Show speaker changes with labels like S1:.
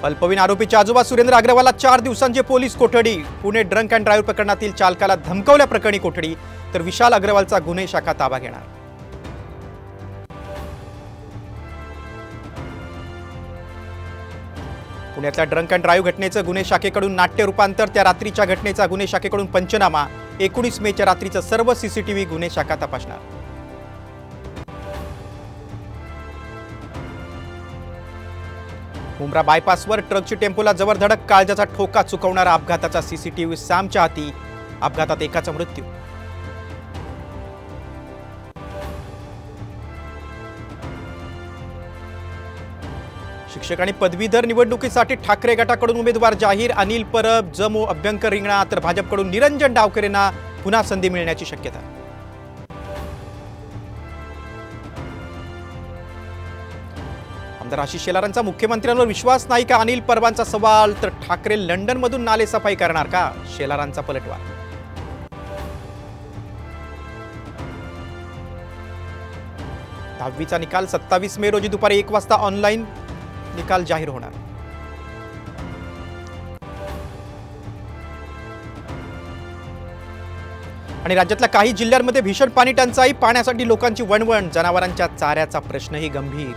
S1: अल्पवयीन आरोपीच्या आजोबा सुरेंद्र अग्रवालला 4 दिवसांची पोलीस कोठडी। पुणे ड्रंक अँड ड्राइव्ह प्रकरणातील चालकाला धमकावल्याप्रकरणी कोठडी, तर विशाल अग्रवालचा गुन्हे शाखा ताबा घेणार। पुण्यातल्या ड्रंक अँड ड्राइव्ह घटनेचं गुन्हे शाखेकडून नाट्य रूपांतर, त्या रात्रीच्या घटनेचा गुन्हे शाखेकडून पंचनामा। 19 मेच्या रात्रीचं सर्व सीसीटीव्ही गुन्हे शाखा तपासणार। मुंब्रा बायपासवर ट्रकची टेम्पोला जबर धडक, काळजाचा ठोका चुकवणारा अपघाताचा सीसीटीव्ही सॅमच्या हाती। अपघातात एकाचा मृत्यू। शिक्षक आणि पदवीधर निवडणुकीसाठी ठाकरे गटाकडून उमेदवार जाहीर। अनिल परब, जमो अभ्यंकर रिंगणात, तर भाजपकडून निरंजन डावकरेंना पुन्हा संधी मिळण्याची शक्यता। आमदार आशिष शेलारांचा मुख्यमंत्र्यांवर विश्वास नाही का, अनिल परबांचा सवाल। तर ठाकरे लंडनमधून नालेसफाई करणार का, शेलारांचा पलटवार। 10वीचा निकाल 27 मे रोजी दुपारी 1 वाजता ऑनलाईन निकाल जाहीर होणार। आणि राज्यातल्या काही जिल्ह्यांमध्ये भीषण पाणी टंचाई, पाण्यासाठी लोकांची वणवण, जनावरांच्या चाऱ्याचा प्रश्नही गंभीर।